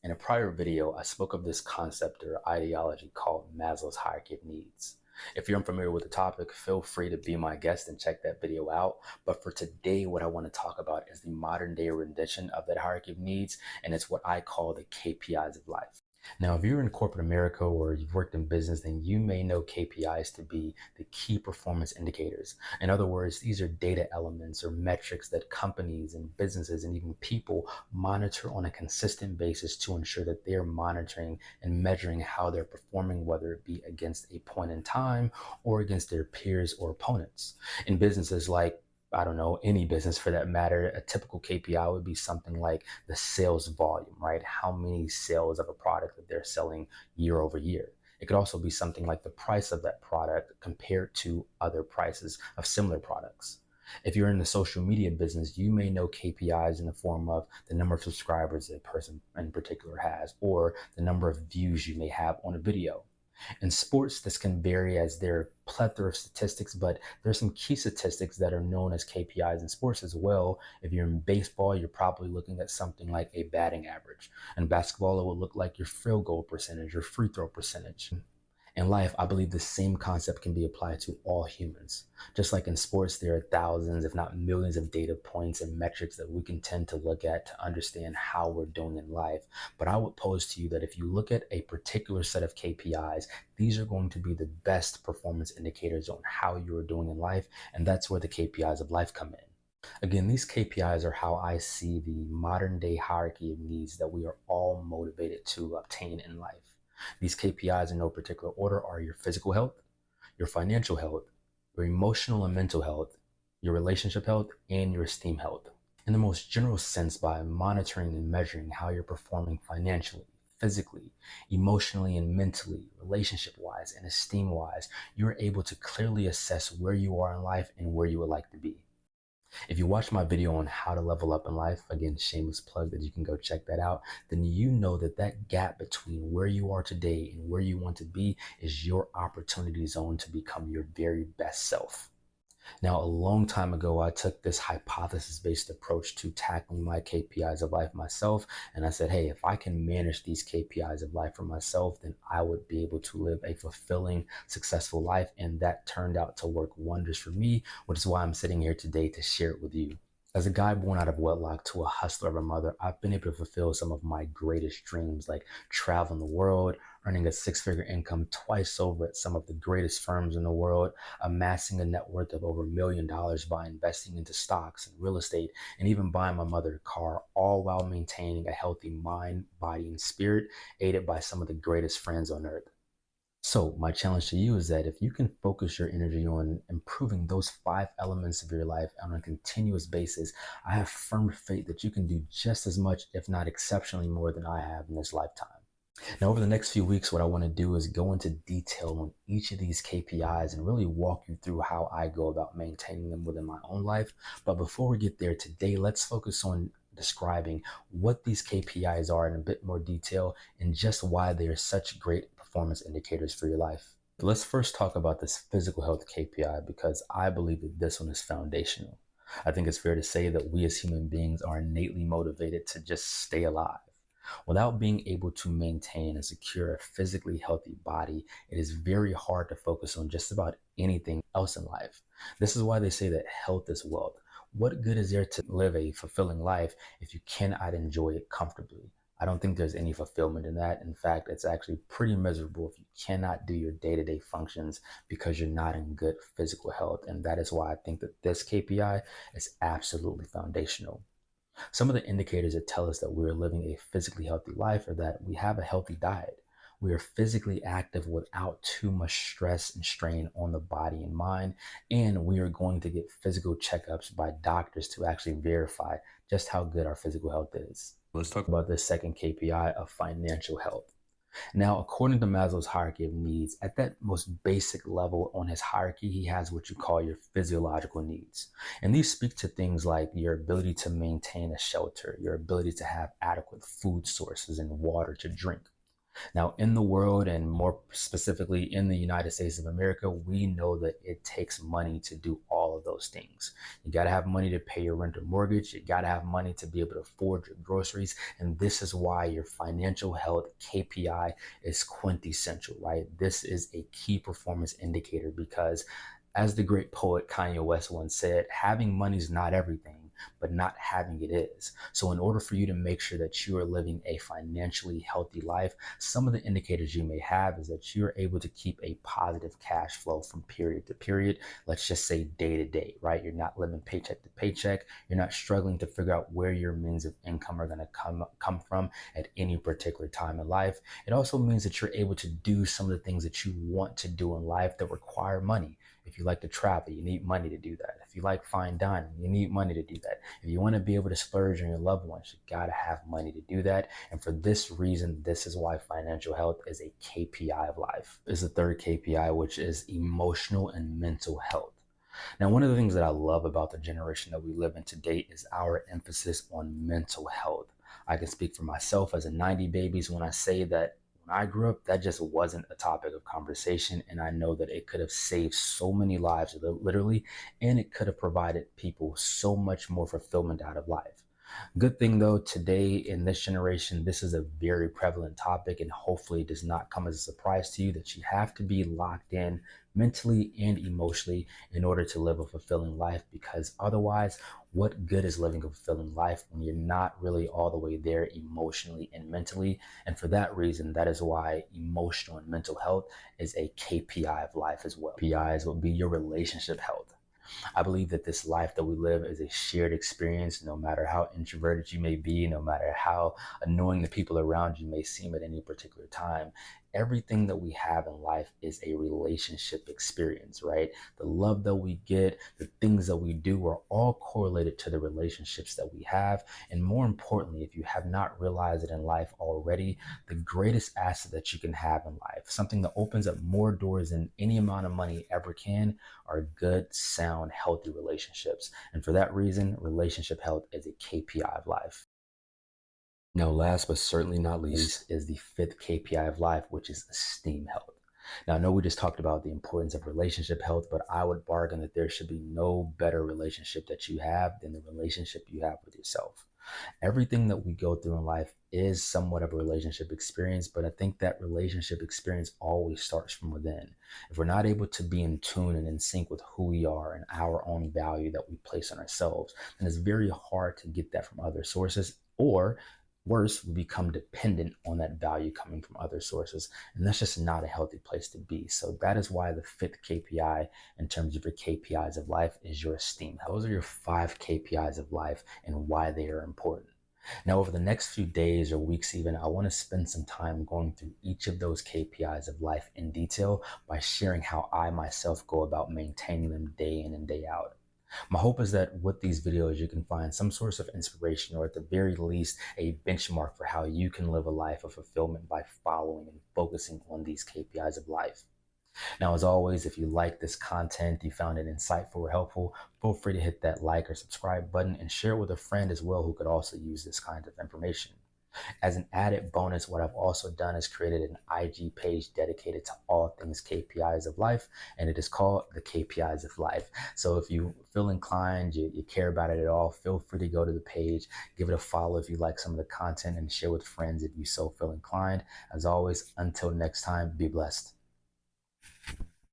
In a prior video, I spoke of this concept or ideology called Maslow's hierarchy of needs. If you're unfamiliar with the topic, feel free to be my guest and check that video out. But for today, what I want to talk about is the modern day rendition of that hierarchy of needs, and it's what I call the KPIs of life. Now, if you're in corporate America or you've worked in business, then you may know KPIs to be the key performance indicators. In other words, these are data elements or metrics that companies and businesses and even people monitor on a consistent basis to ensure that they're monitoring and measuring how they're performing, whether it be against a point in time or against their peers or opponents. In businesses like I don't know, any business for that matter, a typical KPI would be something like the sales volume, right? How many sales of a product that they're selling year over year. It could also be something like the price of that product compared to other prices of similar products. If you're in the social media business, you may know KPIs in the form of the number of subscribers a person in particular has, or the number of views you may have on a video. In sports, this can vary as there are a plethora of statistics, but there's some key statistics that are known as KPIs in sports as well. If you're in baseball, you're probably looking at something like a batting average. In basketball, it will look like your field goal percentage or free throw percentage. In life, I believe the same concept can be applied to all humans. Just like in sports, there are thousands, if not millions, of data points and metrics that we can tend to look at to understand how we're doing in life. But I would pose to you that if you look at a particular set of KPIs, these are going to be the best performance indicators on how you are doing in life. And that's where the KPIs of life come in. Again, these KPIs are how I see the modern day hierarchy of needs that we are all motivated to obtain in life. These KPIs in no particular order are your physical health, your financial health, your emotional and mental health, your relationship health, and your esteem health. In the most general sense, by monitoring and measuring how you're performing financially, physically, emotionally, and mentally, relationship-wise and esteem-wise, you're able to clearly assess where you are in life and where you would like to be. If you watch my video on how to level up in life, again, shameless plug that you can go check that out, then you know that that gap between where you are today and where you want to be is your opportunity zone to become your very best self. Now, a long time ago, I took this hypothesis-based approach to tackling my KPIs of life myself. And I said, hey, if I can manage these KPIs of life for myself, then I would be able to live a fulfilling, successful life. And that turned out to work wonders for me, which is why I'm sitting here today to share it with you. As a guy born out of wedlock to a hustler of a mother, I've been able to fulfill some of my greatest dreams, like traveling the world, earning a six-figure income twice over at some of the greatest firms in the world, amassing a net worth of over $1 million by investing into stocks and real estate, and even buying my mother a car, all while maintaining a healthy mind, body, and spirit, aided by some of the greatest friends on earth. So my challenge to you is that if you can focus your energy on improving those 5 elements of your life on a continuous basis, I have firm faith that you can do just as much, if not exceptionally more than I have in this lifetime. Now, over the next few weeks, what I want to do is go into detail on each of these KPIs and really walk you through how I go about maintaining them within my own life. But before we get there today, let's focus on describing what these KPIs are in a bit more detail and just why they are such great performance indicators for your life. Let's first talk about this physical health KPI because I believe that this one is foundational. I think it's fair to say that we as human beings are innately motivated to just stay alive. Without being able to maintain and secure a physically healthy body, it is very hard to focus on just about anything else in life. This is why they say that health is wealth. What good is there to live a fulfilling life if you cannot enjoy it comfortably? I don't think there's any fulfillment in that. In fact, it's actually pretty miserable if you cannot do your day-to-day functions because you're not in good physical health. And that is why I think that this KPI is absolutely foundational. Some of the indicators that tell us that we're living a physically healthy life are that we have a healthy diet. We are physically active without too much stress and strain on the body and mind. And we are going to get physical checkups by doctors to actually verify just how good our physical health is. Let's talk about the second KPI of financial health. Now, according to Maslow's hierarchy of needs, at that most basic level on his hierarchy, he has what you call your physiological needs. And these speak to things like your ability to maintain a shelter, your ability to have adequate food sources and water to drink. Now, in the world, and more specifically in the United States of America, we know that it takes money to do all of those things. You got to have money to pay your rent or mortgage. You got to have money to be able to afford your groceries. And this is why your financial health KPI is quintessential, right? This is a key performance indicator because, as the great poet Kanye West once said, having money is not everything, but not having it is. So, in order for you to make sure that you are living a financially healthy life, some of the indicators you may have is that you're able to keep a positive cash flow from period to period. Let's just say day to day, right? You're not living paycheck to paycheck. You're not struggling to figure out where your means of income are going to come from at any particular time in life. It also means that you're able to do some of the things that you want to do in life that require money. If you like to travel, you need money to do that. If you like fine dining, you need money to do that. If you want to be able to splurge on your loved ones, you got to have money to do that. And for this reason, this is why financial health is a KPI of life. Is the third KPI, which is emotional and mental health. Now, one of the things that I love about the generation that we live in today is our emphasis on mental health. I can speak for myself as a 90 babies when I say that when I grew up, that just wasn't a topic of conversation. And I know that it could have saved so many lives, literally, and it could have provided people so much more fulfillment out of life. Good thing though, today in this generation, this is a very prevalent topic, and hopefully it does not come as a surprise to you that you have to be locked in mentally and emotionally in order to live a fulfilling life, because otherwise, what good is living a fulfilling life when you're not really all the way there emotionally and mentally? And for that reason, that is why emotional and mental health is a KPI of life as well. KPIs will be your relationship health. I believe that this life that we live is a shared experience, no matter how introverted you may be, no matter how annoying the people around you may seem at any particular time. Everything that we have in life is a relationship experience, right? The love that we get, the things that we do are all correlated to the relationships that we have. And more importantly, if you have not realized it in life already, the greatest asset that you can have in life, something that opens up more doors than any amount of money ever can, are good, sound, healthy relationships. And for that reason, relationship health is a KPI of life. Now, last but certainly not least is the fifth KPI of life, which is esteem health. Now, I know we just talked about the importance of relationship health, but I would bargain that there should be no better relationship that you have than the relationship you have with yourself. Everything that we go through in life is somewhat of a relationship experience, but I think that relationship experience always starts from within. If we're not able to be in tune and in sync with who we are and our own value that we place on ourselves, then it's very hard to get that from other sources, or worse, we become dependent on that value coming from other sources. And that's just not a healthy place to be. So that is why the fifth KPI in terms of your KPIs of life is your esteem. Those are your five KPIs of life and why they are important. Now, over the next few days or weeks, even, I want to spend some time going through each of those KPIs of life in detail by sharing how I myself go about maintaining them day in and day out. My hope is that with these videos, you can find some source of inspiration, or at the very least, a benchmark for how you can live a life of fulfillment by following and focusing on these KPIs of life. Now, as always, if you like this content, you found it insightful or helpful, feel free to hit that like or subscribe button and share it with a friend as well who could also use this kind of information. As an added bonus, what I've also done is created an IG page dedicated to all things KPIs of life, and it is called the KPIs of Life. So if you feel inclined, you care about it at all, feel free to go to the page, give it a follow if you like some of the content, and share with friends if you so feel inclined. As always, until next time, be blessed.